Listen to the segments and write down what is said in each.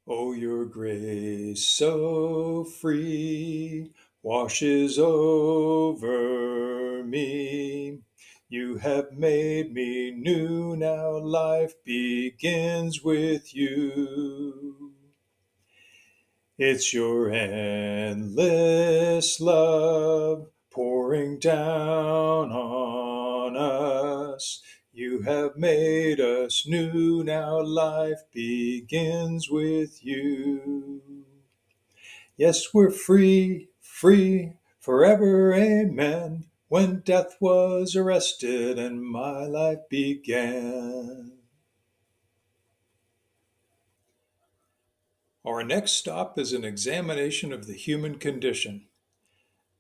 Oh, your grace so free washes over me. You have made me new, now life begins with you. It's your endless love pouring down on us. You have made us new, now life begins with you. Yes, we're free, free, forever, amen. When death was arrested and my life began. Our next stop is an examination of the human condition.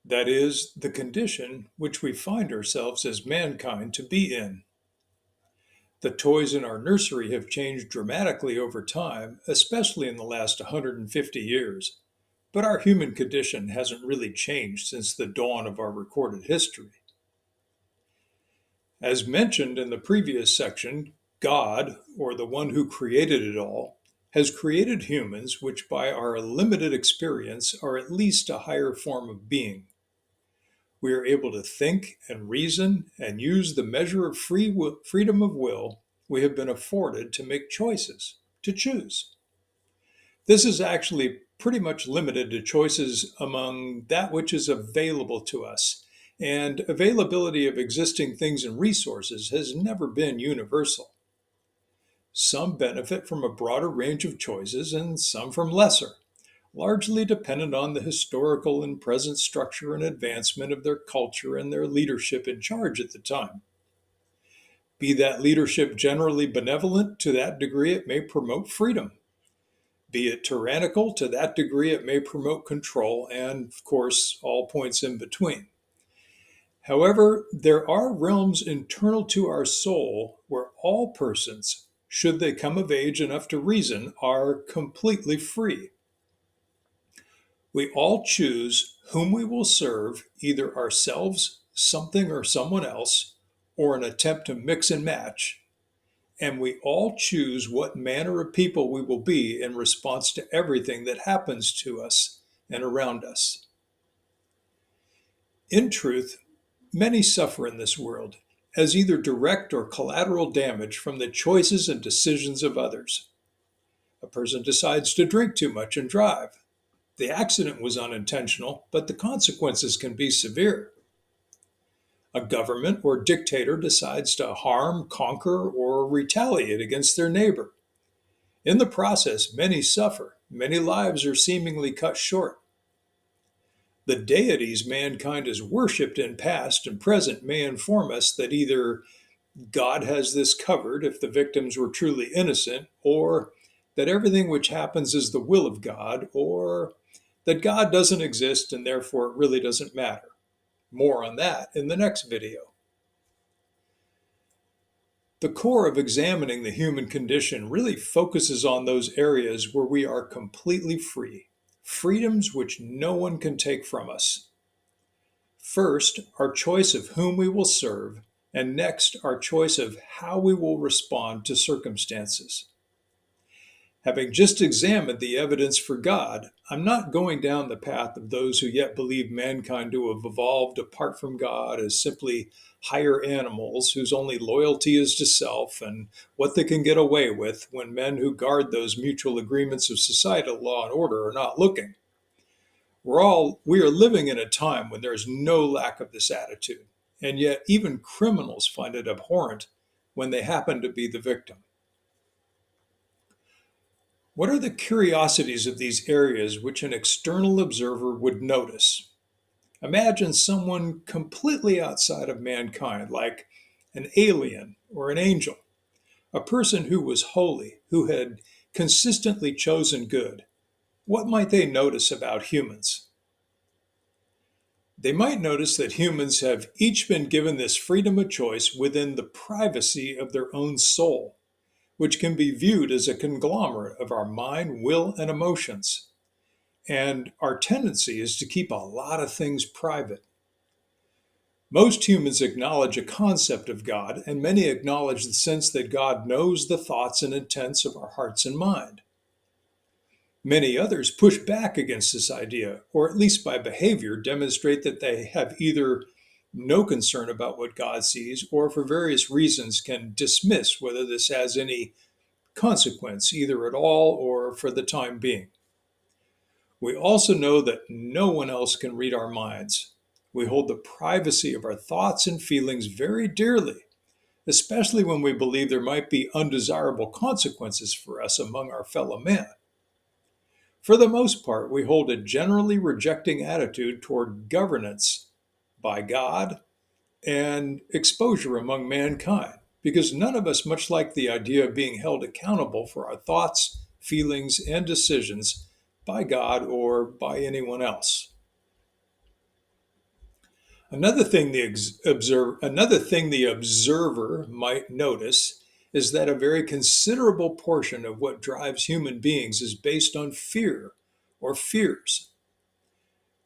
That is, the condition which we find ourselves as mankind to be in. The toys in our nursery have changed dramatically over time, especially in the last 150 years. But our human condition hasn't really changed since the dawn of our recorded history. As mentioned in the previous section, God, or the one who created it all, has created humans which, by our limited experience, are at least a higher form of being. We are able to think and reason and use the measure of freedom of will we have been afforded to make choices, to choose. This is actually pretty much limited to choices among that which is available to us, and availability of existing things and resources has never been universal. Some benefit from a broader range of choices and some from lesser, largely dependent on the historical and present structure and advancement of their culture and their leadership in charge at the time. Be that leadership generally benevolent, to that degree it may promote freedom. Be it tyrannical, to that degree it may promote control, and of course, all points in between. However, there are realms internal to our soul where all persons, should they come of age enough to reason, are completely free. We all choose whom we will serve, either ourselves, something, or someone else, or an attempt to mix and match. And we all choose what manner of people we will be in response to everything that happens to us and around us. In truth, many suffer in this world as either direct or collateral damage from the choices and decisions of others. A person decides to drink too much and drive. The accident was unintentional, but the consequences can be severe. A government or dictator decides to harm, conquer, or retaliate against their neighbor. In the process, many suffer. Many lives are seemingly cut short. The deities mankind has worshipped in past and present may inform us that either God has this covered if the victims were truly innocent, or that everything which happens is the will of God, or that God doesn't exist and therefore it really doesn't matter. More on that in the next video. The core of examining the human condition really focuses on those areas where we are completely free, freedoms which no one can take from us. First, our choice of whom we will serve, and next, our choice of how we will respond to circumstances. Having just examined the evidence for God, I'm not going down the path of those who yet believe mankind to have evolved apart from God as simply higher animals whose only loyalty is to self and what they can get away with when men who guard those mutual agreements of societal law and order are not looking. We are living in a time when there is no lack of this attitude, and yet even criminals find it abhorrent when they happen to be the victim. What are the curiosities of these areas which an external observer would notice? Imagine someone completely outside of mankind, like an alien or an angel, a person who was holy, who had consistently chosen good. What might they notice about humans? They might notice that humans have each been given this freedom of choice within the privacy of their own soul, which can be viewed as a conglomerate of our mind, will, and emotions. And our tendency is to keep a lot of things private. Most humans acknowledge a concept of God, and many acknowledge the sense that God knows the thoughts and intents of our hearts and mind. Many others push back against this idea, or at least by behavior demonstrate that they have either no concern about what God sees, or for various reasons can dismiss whether this has any consequence, either at all or for the time being. We also know that no one else can read our minds. We hold the privacy of our thoughts and feelings very dearly, especially when we believe there might be undesirable consequences for us among our fellow men. For the most part, we hold a generally rejecting attitude toward governance by God and exposure among mankind, because none of us much like the idea of being held accountable for our thoughts, feelings, and decisions by God or by anyone else. Another thing the observer might notice is that a very considerable portion of what drives human beings is based on fear or fears.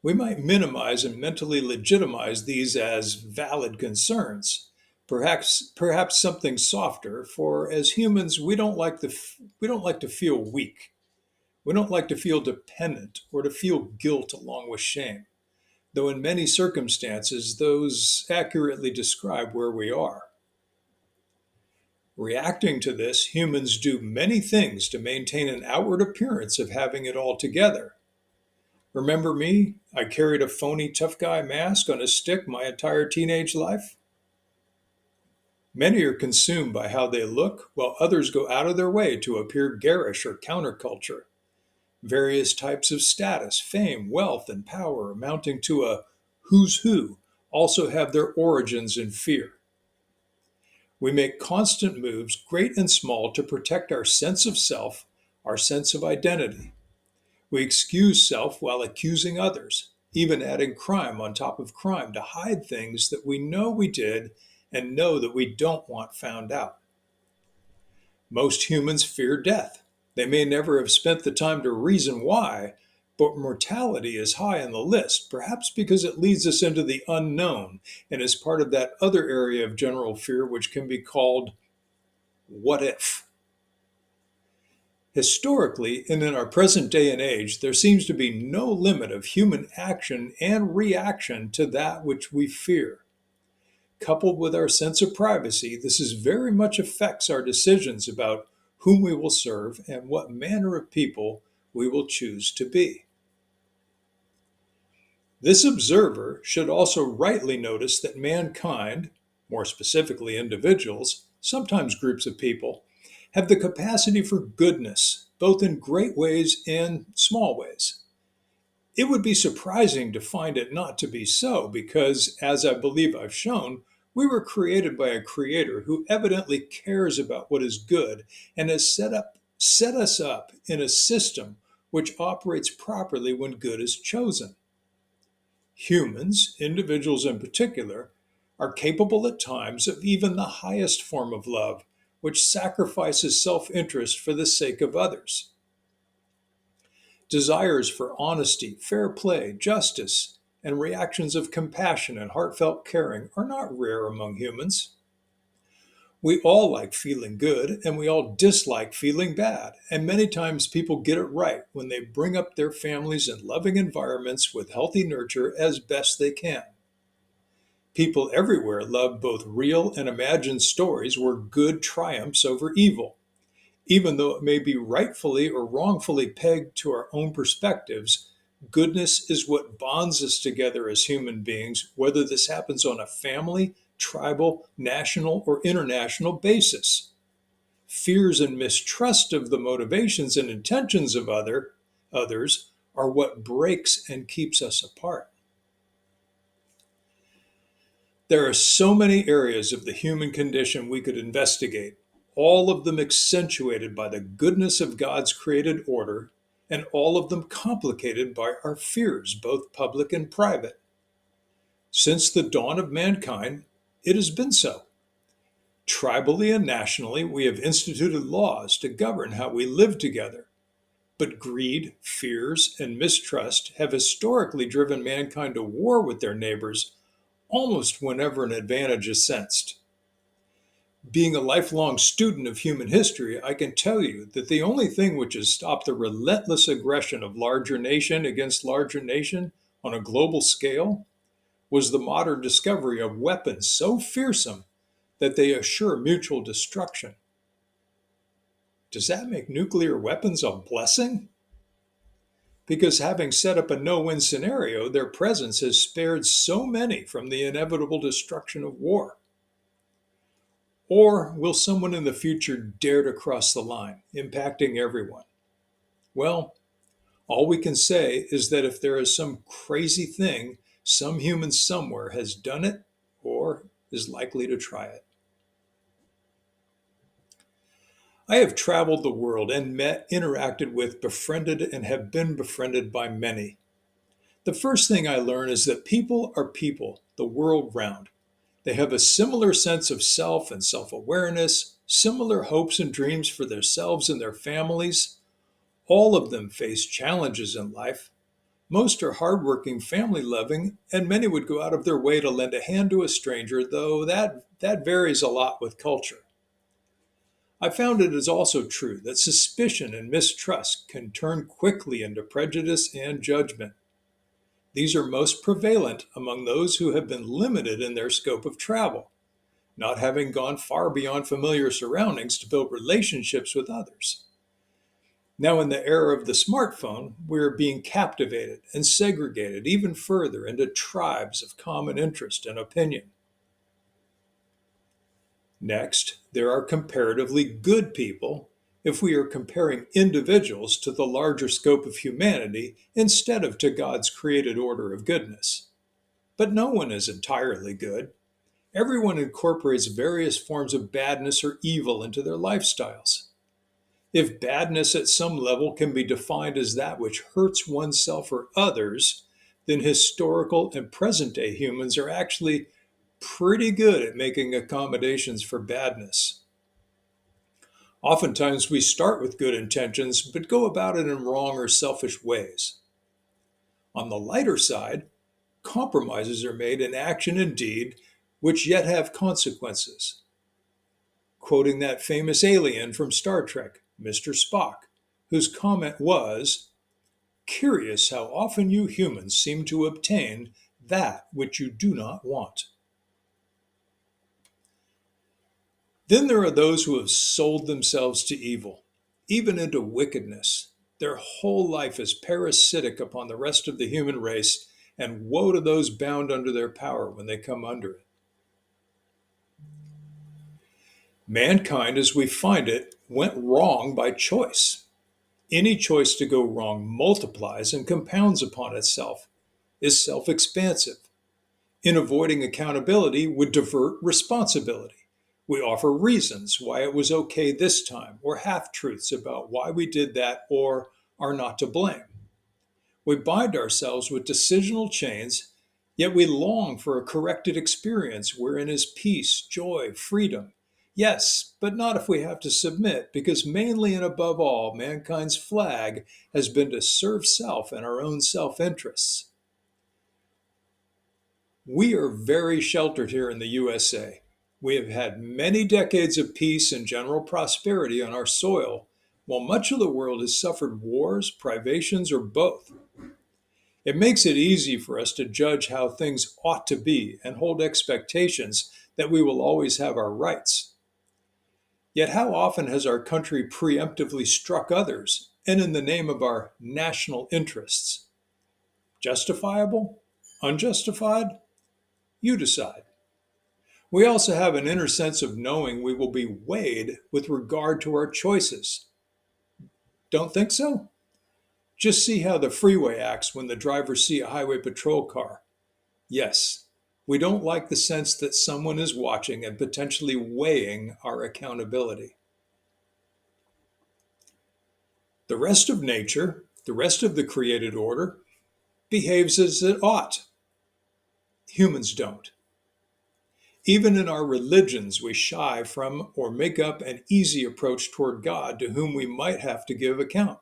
We might minimize and mentally legitimize these as valid concerns. Perhaps something softer, for as humans, we don't like to feel weak. We don't like to feel dependent or to feel guilt along with shame, though in many circumstances those accurately describe where we are. Reacting to this, humans do many things to maintain an outward appearance of having it all together. Remember me? I carried a phony tough guy mask on a stick my entire teenage life. Many are consumed by how they look, while others go out of their way to appear garish or counterculture. Various types of status, fame, wealth, and power, amounting to a who's who, also have their origins in fear. We make constant moves, great and small, to protect our sense of self, our sense of identity. We excuse self while accusing others, even adding crime on top of crime to hide things that we know we did and know that we don't want found out. Most humans fear death. They may never have spent the time to reason why, but mortality is high on the list, perhaps because it leads us into the unknown and is part of that other area of general fear which can be called what if. Historically, and in our present day and age, there seems to be no limit of human action and reaction to that which we fear. Coupled with our sense of privacy, this is very much affects our decisions about whom we will serve and what manner of people we will choose to be. This observer should also rightly notice that mankind, more specifically individuals, sometimes groups of people, have the capacity for goodness, both in great ways and small ways. It would be surprising to find it not to be so, because, as I believe I've shown, we were created by a creator who evidently cares about what is good and has set us up in a system which operates properly when good is chosen. Humans, individuals in particular, are capable at times of even the highest form of love, which sacrifices self interest for the sake of others. Desires for honesty, fair play, justice, and reactions of compassion and heartfelt caring are not rare among humans. We all like feeling good and we all dislike feeling bad, and many times people get it right when they bring up their families in loving environments with healthy nurture as best they can. People everywhere love both real and imagined stories where good triumphs over evil. Even though it may be rightfully or wrongfully pegged to our own perspectives, goodness is what bonds us together as human beings, whether this happens on a family, tribal, national, or international basis. Fears and mistrust of the motivations and intentions of others are what breaks and keeps us apart. There are so many areas of the human condition we could investigate, all of them accentuated by the goodness of God's created order, and all of them complicated by our fears, both public and private. Since the dawn of mankind, it has been so. Tribally and nationally, we have instituted laws to govern how we live together. But greed, fears, and mistrust have historically driven mankind to war with their neighbors almost whenever an advantage is sensed. Being a lifelong student of human history, I can tell you that the only thing which has stopped the relentless aggression of larger nation against larger nation on a global scale was the modern discovery of weapons so fearsome that they assure mutual destruction. Does that make nuclear weapons a blessing? Because having set up a no win scenario, their presence has spared so many from the inevitable destruction of war. Or will someone in the future dare to cross the line, impacting everyone? Well, all we can say is that if there is some crazy thing, some human somewhere has done it or is likely to try it. I have traveled the world and met, interacted with, befriended, and have been befriended by many. The first thing I learn is that people are people the world round. They have a similar sense of self and self awareness, similar hopes and dreams for themselves and their families. All of them face challenges in life. Most are hardworking, family loving, and many would go out of their way to lend a hand to a stranger, though that varies a lot with culture. I found it is also true that suspicion and mistrust can turn quickly into prejudice and judgment. These are most prevalent among those who have been limited in their scope of travel, not having gone far beyond familiar surroundings to build relationships with others. Now, in the era of the smartphone, we are being captivated and segregated even further into tribes of common interest and opinion. Next, there are comparatively good people if we are comparing individuals to the larger scope of humanity instead of to God's created order of goodness. But no one is entirely good. Everyone incorporates various forms of badness or evil into their lifestyles. If badness at some level can be defined as that which hurts oneself or others, then historical and present day humans are actually pretty good at making accommodations for badness. Oftentimes we start with good intentions but go about it in wrong or selfish ways. On the lighter side, compromises are made in action and deed which yet have consequences. Quoting that famous alien from Star Trek, Mr. Spock, whose comment was, "Curious how often you humans seem to obtain that which you do not want." Then there are those who have sold themselves to evil, even into wickedness. Their whole life is parasitic upon the rest of the human race, and woe to those bound under their power when they come under it. Mankind, as we find it, went wrong by choice. Any choice to go wrong multiplies and compounds upon itself, is self expansive. In avoiding accountability would divert responsibility. We offer reasons why it was okay this time, or half truths about why we did that or are not to blame. We bind ourselves with decisional chains, yet we long for a corrected experience wherein is peace, joy, freedom. Yes, but not if we have to submit, because mainly and above all, mankind's flag has been to serve self and our own self interests. We are very sheltered here in the USA. We have had many decades of peace and general prosperity on our soil, while much of the world has suffered wars, privations, or both. It makes it easy for us to judge how things ought to be and hold expectations that we will always have our rights. Yet, how often has our country preemptively struck others and in the name of our national interests? Justifiable? Unjustified? You decide. We also have an inner sense of knowing we will be weighed with regard to our choices. Don't think so? Just see how the freeway acts when the drivers see a highway patrol car. Yes, we don't like the sense that someone is watching and potentially weighing our accountability. The rest of nature, the rest of the created order, behaves as it ought. Humans don't. Even in our religions, we shy from or make up an easy approach toward God to whom we might have to give account.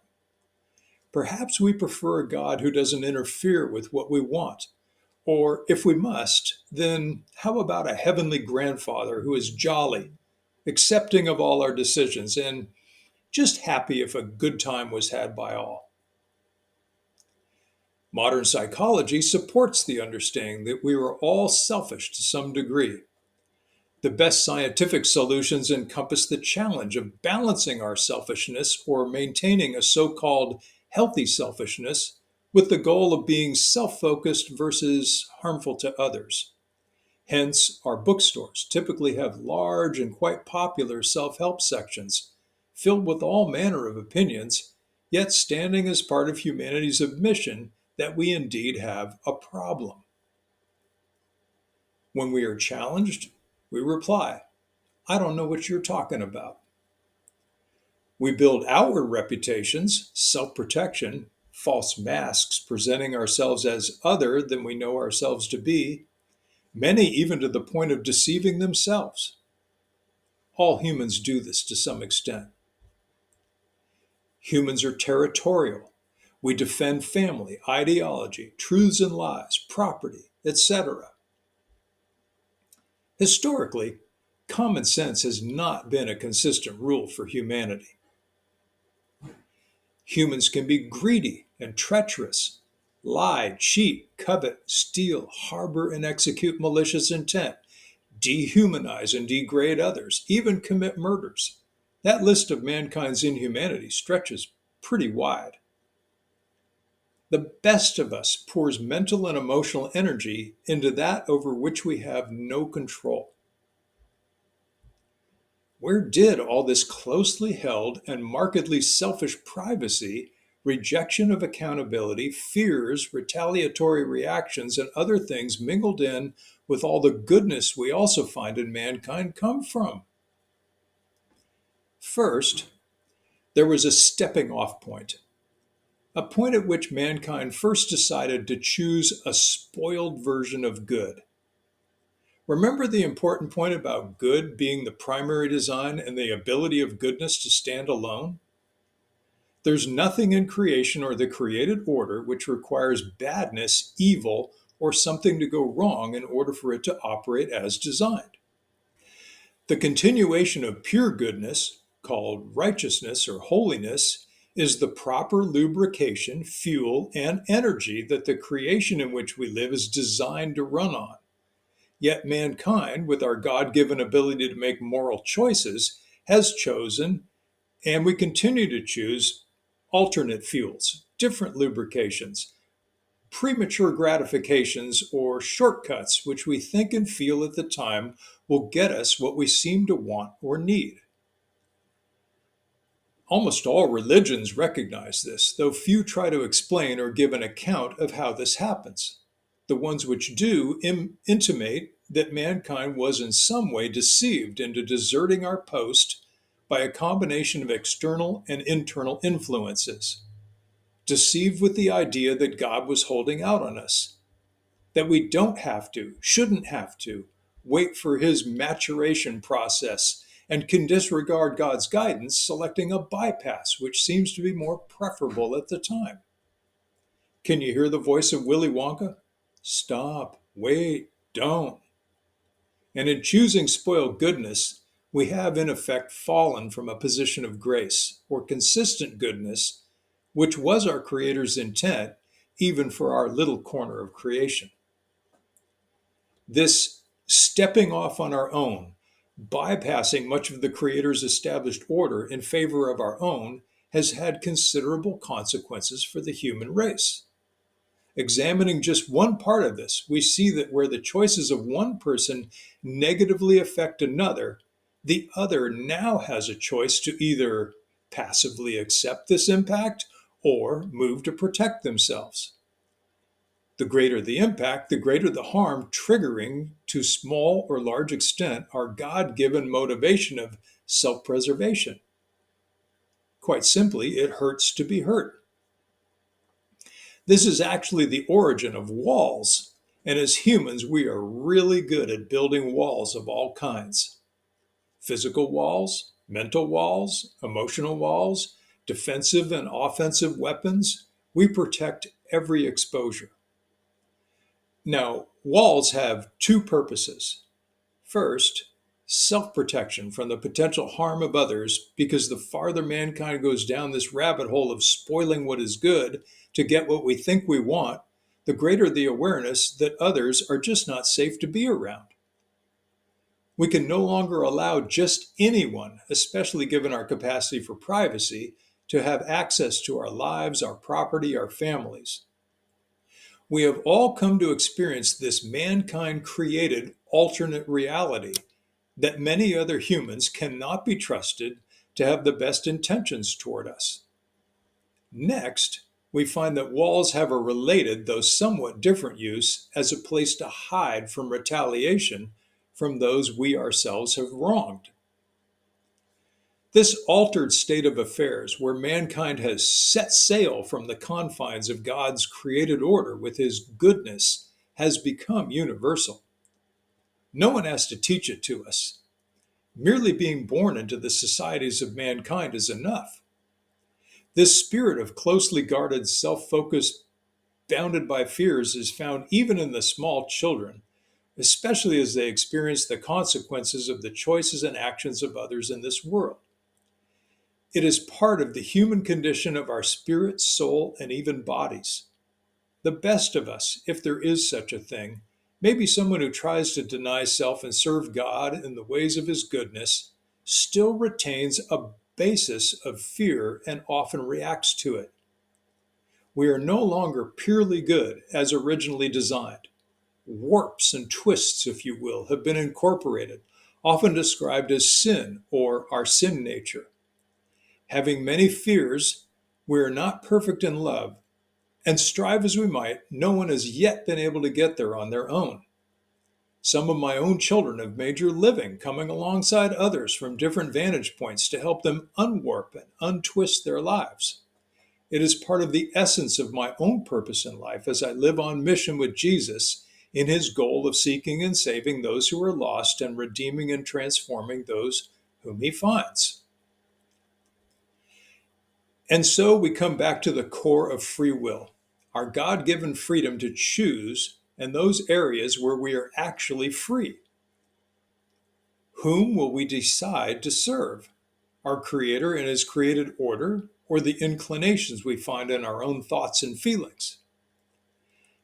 Perhaps we prefer a God who doesn't interfere with what we want. Or if we must, then how about a heavenly grandfather who is jolly accepting of all our decisions, and just happy if a good time was had by all. Modern psychology supports the understanding that we are all selfish to some degree. The best scientific solutions encompass the challenge of balancing our selfishness or maintaining a so called healthy selfishness with the goal of being self focused versus harmful to others. Hence, our bookstores typically have large and quite popular self help sections filled with all manner of opinions, yet standing as part of humanity's admission that we indeed have a problem. When we are challenged, we reply, I don't know what you're talking about. We build outward reputations, self protection, false masks presenting ourselves as other than we know ourselves to be, many even to the point of deceiving themselves. All humans do this to some extent. Humans are territorial. We defend family, ideology, truths and lies, property, etc. Historically, common sense has not been a consistent rule for humanity. Humans can be greedy and treacherous, lie, cheat, covet, steal, harbor, and execute malicious intent, dehumanize and degrade others, even commit murders. That list of mankind's inhumanity stretches pretty wide. The best of us pours mental and emotional energy into that over which we have no control. Where did all this closely held and markedly selfish privacy, rejection of accountability, fears, retaliatory reactions, and other things mingled in with all the goodness we also find in mankind come from? First, there was a stepping off point, a point at which mankind first decided to choose a spoiled version of good. Remember the important point about good being the primary design and the ability of goodness to stand alone? There's nothing in creation or the created order which requires badness, evil, or something to go wrong in order for it to operate as designed. The continuation of pure goodness, called righteousness or holiness, is the proper lubrication, fuel, and energy that the creation in which we live is designed to run on. Yet mankind, with our God given ability to make moral choices, has chosen, and we continue to choose, alternate fuels, different lubrications, premature gratifications, or shortcuts which we think and feel at the time will get us what we seem to want or need. Almost all religions recognize this, though few try to explain or give an account of how this happens. The ones which do intimate that mankind was in some way deceived into deserting our post by a combination of external and internal influences. Deceived with the idea that God was holding out on us, that we don't have to, shouldn't have to, wait for his maturation process and can disregard God's guidance, selecting a bypass, which seems to be more preferable at the time. Can you hear the voice of Willy Wonka? Stop, wait, don't. And in choosing spoiled goodness, we have in effect fallen from a position of grace or consistent goodness, which was our Creator's intent, even for our little corner of creation. This stepping off on our own, bypassing much of the Creator's established order in favor of our own, has had considerable consequences for the human race. Examining just one part of this, we see that where the choices of one person negatively affect another, the other now has a choice to either passively accept this impact or move to protect themselves. The greater the impact, the greater the harm, triggering to small or large extent our God given motivation of self preservation. Quite simply, it hurts to be hurt. This is actually the origin of walls, and as humans, we are really good at building walls of all kinds: physical walls, mental walls, emotional walls, defensive and offensive weapons. We protect every exposure. Now, walls have two purposes. First, self-protection from the potential harm of others, because the farther mankind goes down this rabbit hole of spoiling what is good to get what we think we want, the greater the awareness that others are just not safe to be around. We can no longer allow just anyone, especially given our capacity for privacy, to have access to our lives, our property, our families. We have all come to experience this mankind created alternate reality that many other humans cannot be trusted to have the best intentions toward us. Next, we find that walls have a related, though somewhat different use as a place to hide from retaliation from those we ourselves have wronged. This altered state of affairs, where mankind has set sail from the confines of God's created order with his goodness, has become universal. No one has to teach it to us. Merely being born into the societies of mankind is enough. This spirit of closely guarded, self focused, bounded by fears is found even in the small children, especially as they experience the consequences of the choices and actions of others in this world. It is part of the human condition of our spirit, soul, and even bodies. The best of us, if there is such a thing, may be someone who tries to deny self and serve God in the ways of his goodness, still retains a basis of fear and often reacts to it. We are no longer purely good as originally designed. Warps and twists, if you will, have been incorporated, often described as sin or our sin nature. Having many fears, we are not perfect in love, and strive as we might, no one has yet been able to get there on their own. Some of my own children have made your living coming alongside others from different vantage points to help them unwarp and untwist their lives. It is part of the essence of my own purpose in life as I live on mission with Jesus in his goal of seeking and saving those who are lost and redeeming and transforming those whom he finds. And so we come back to the core of free will, our God given freedom to choose, and those areas where we are actually free. Whom will we decide to serve? Our Creator in his created order, or the inclinations we find in our own thoughts and feelings?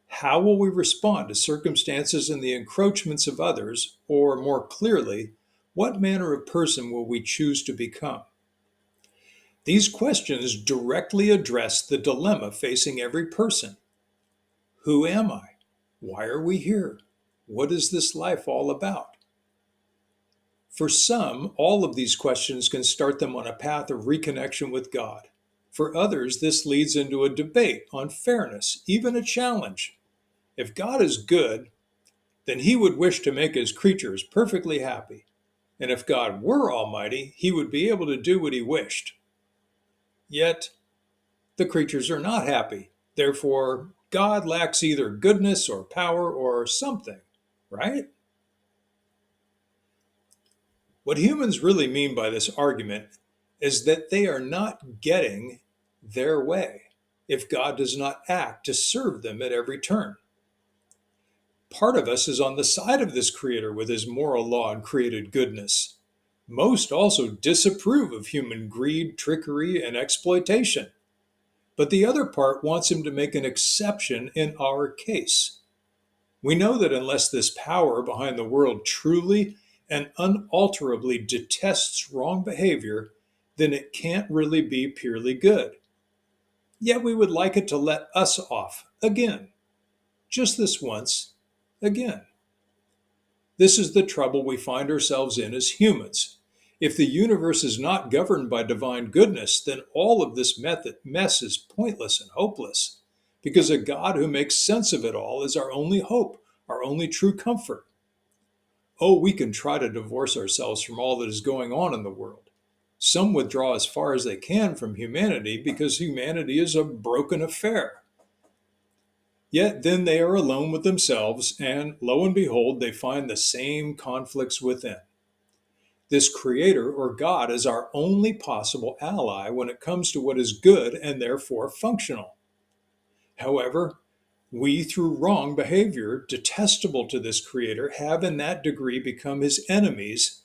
How will we respond to circumstances and the encroachments of others, or more clearly, what manner of person will we choose to become? These questions directly address the dilemma facing every person. Who am I? Why are we here? What is this life all about? For some, all of these questions can start them on a path of reconnection with God. For others, this leads into a debate on fairness, even a challenge. If God is good, then he would wish to make his creatures perfectly happy. And if God were almighty, he would be able to do what he wished. Yet, the creatures are not happy. Therefore, God lacks either goodness or power or something, right? What humans really mean by this argument is that they are not getting their way if God does not act to serve them at every turn. Part of us is on the side of this Creator with his moral law and created goodness. Most also disapprove of human greed, trickery, and exploitation. But the other part wants him to make an exception in our case. We know that unless this power behind the world truly and unalterably detests wrong behavior, then it can't really be purely good. Yet we would like it to let us off again, just this once, again. This is the trouble we find ourselves in as humans. If the universe is not governed by divine goodness, then all of this mess is pointless and hopeless, because a God who makes sense of it all is our only hope, our only true comfort. Oh, we can try to divorce ourselves from all that is going on in the world. Some withdraw as far as they can from humanity because humanity is a broken affair. Yet then they are alone with themselves, and lo and behold, they find the same conflicts within. This Creator or God is our only possible ally when it comes to what is good and therefore functional. However, we, through wrong behavior detestable to this Creator, have in that degree become his enemies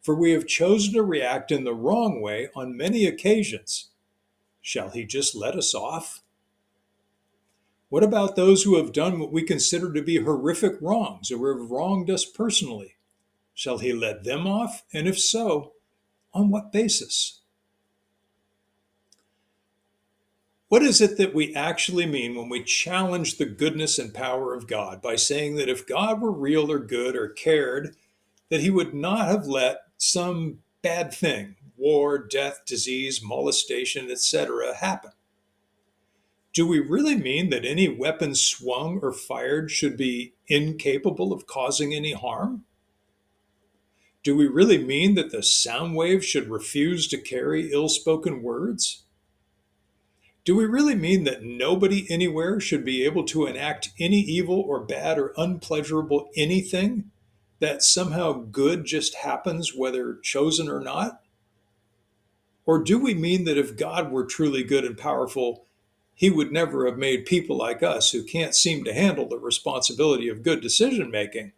For we have chosen to react in the wrong way on many occasions. Shall he just let us off? What about those who have done what we consider to be horrific wrongs or have wronged us personally? Shall he let them off? And if so, on what basis? What is it that we actually mean when we challenge the goodness and power of God by saying that if God were real or good or cared, that he would not have let some bad thing, war, death, disease, molestation, etc., happen? Do we really mean that any weapon swung or fired should be incapable of causing any harm? Do we really mean that the sound wave should refuse to carry ill spoken words? Do we really mean that nobody anywhere should be able to enact any evil or bad or unpleasurable anything? That somehow good just happens whether chosen or not? Or do we mean that if God were truly good and powerful, he would never have made people like us who can't seem to handle the responsibility of good decision making?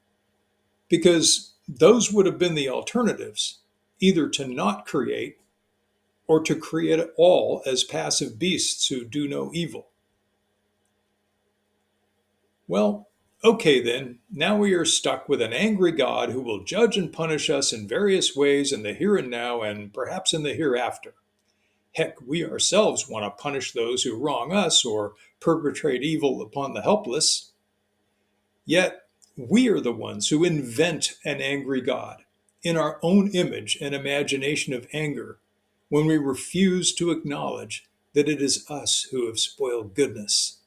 Because those would have been the alternatives, either to not create or to create all as passive beasts who do no evil. Well, okay then, now we are stuck with an angry God who will judge and punish us in various ways in the here and now and perhaps in the hereafter. Heck, we ourselves want to punish those who wrong us or perpetrate evil upon the helpless. Yet, we are the ones who invent an angry God in our own image and imagination of anger when we refuse to acknowledge that it is us who have spoiled goodness.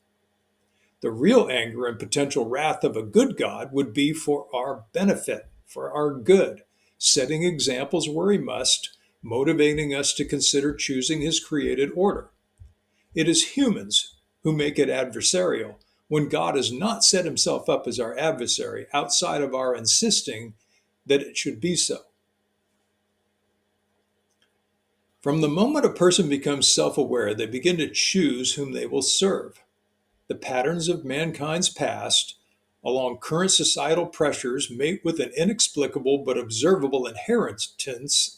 The real anger and potential wrath of a good God would be for our benefit, for our good, setting examples where he must, motivating us to consider choosing his created order. It is humans who make it adversarial when God has not set himself up as our adversary outside of our insisting that it should be so. From the moment a person becomes self aware, they begin to choose whom they will serve. The patterns of mankind's past, along current societal pressures, mate with an inexplicable but observable inheritance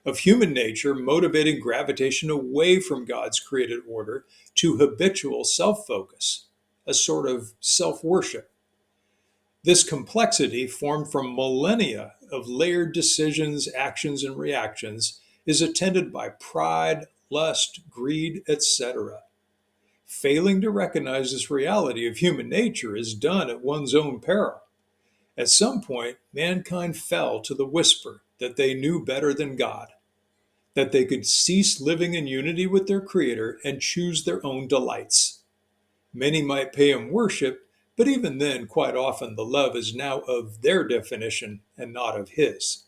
of human nature, motivating gravitation away from God's created order to habitual self focus, a sort of self worship. This complexity, formed from millennia of layered decisions, actions, and reactions, is attended by pride, lust, greed, etc. Failing to recognize this reality of human nature is done at one's own peril. At some point, mankind fell to the whisper that they knew better than God, that they could cease living in unity with their Creator and choose their own delights. Many might pay him worship, but even then, quite often, the love is now of their definition and not of his.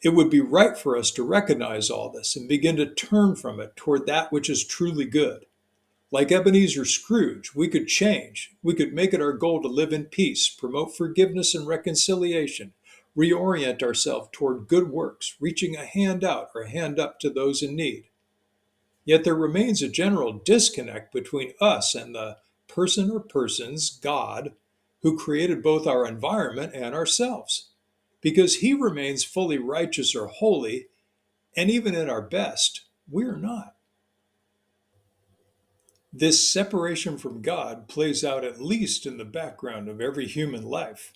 It would be right for us to recognize all this and begin to turn from it toward that which is truly good. Like Ebenezer Scrooge, we could change. We could make it our goal to live in peace, promote forgiveness and reconciliation, reorient ourselves toward good works, reaching a hand out or a hand up to those in need. Yet there remains a general disconnect between us and the person or persons, God, who created both our environment and ourselves. Because he remains fully righteous or holy, and even at our best, we are not. This separation from God plays out at least in the background of every human life.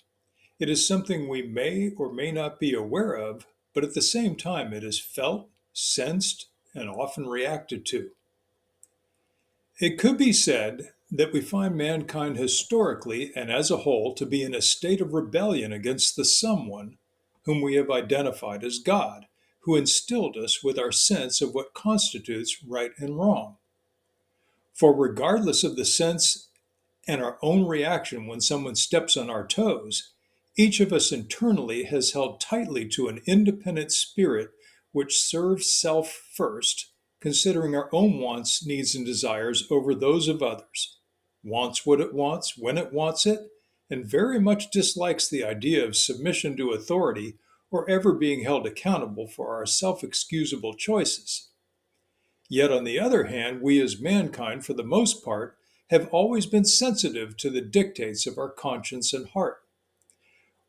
It is something we may or may not be aware of, but at the same time, it is felt, sensed, and often reacted to. It could be said that we find mankind historically and as a whole to be in a state of rebellion against the someone whom we have identified as God, who instilled us with our sense of what constitutes right and wrong. For regardless of the sense and our own reaction when someone steps on our toes, each of us internally has held tightly to an independent spirit which serves self first, considering our own wants, needs, and desires over those of others, wants what it wants, when it wants it, and very much dislikes the idea of submission to authority or ever being held accountable for our self excusable choices. Yet, on the other hand, we as mankind, for the most part, have always been sensitive to the dictates of our conscience and heart.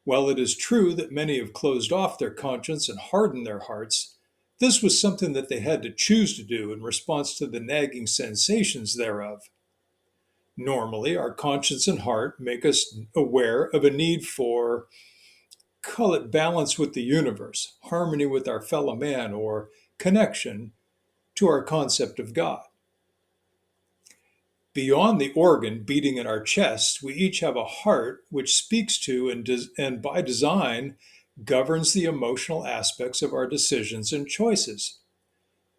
While it is true that many have closed off their conscience and hardened their hearts, this was something that they had to choose to do in response to the nagging sensations thereof. Normally, our conscience and heart make us aware of a need for, call it, balance with the universe, harmony with our fellow man, or connection to our concept of God. Beyond the organ beating in our chests, we each have a heart which speaks to and by design governs the emotional aspects of our decisions and choices.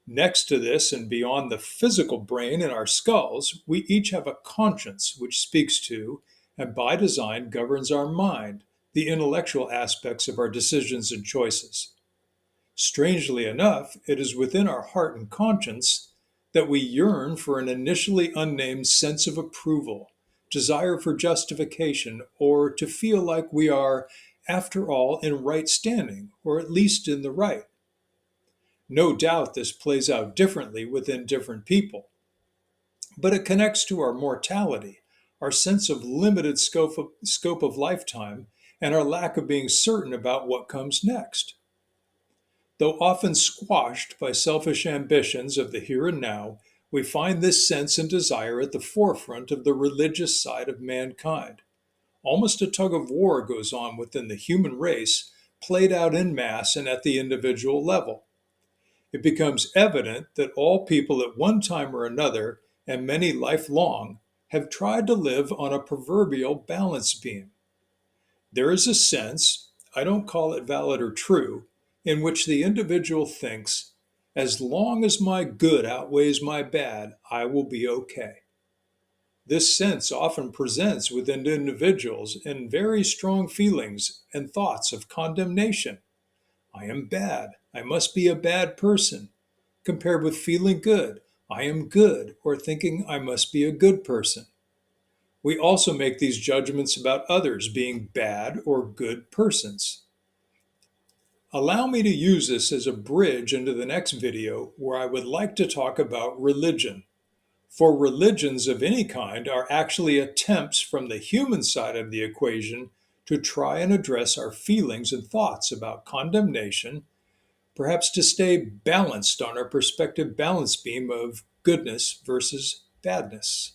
Next to this, and beyond the physical brain in our skulls, we each have a conscience which speaks to and by design governs our mind, the intellectual aspects of our decisions and choices. Strangely enough, it is within our heart and conscience that we yearn for an initially unnamed sense of approval, desire for justification, or to feel like we are, after all, in right standing, or at least in the right. No doubt this plays out differently within different people, but it connects to our mortality, our sense of limited scope of lifetime, and our lack of being certain about what comes next. Though often squashed by selfish ambitions of the here and now, we find this sense and desire at the forefront of the religious side of mankind. Almost a tug of war goes on within the human race, played out in mass and at the individual level. It becomes evident that all people at one time or another, and many lifelong, have tried to live on a proverbial balance beam. There is a sense, I don't call it valid or true, in which the individual thinks, as long as my good outweighs my bad, I will be okay. This sense often presents within individuals in very strong feelings and thoughts of condemnation. I am bad. I must be a bad person. Compared with feeling good. I am good, or thinking I must be a good person. We also make these judgments about others being bad or good persons. Allow me to use this as a bridge into the next video where I would like to talk about religion. For religions of any kind are actually attempts from the human side of the equation to try and address our feelings and thoughts about condemnation, perhaps to stay balanced on our perspective balance beam of goodness versus badness.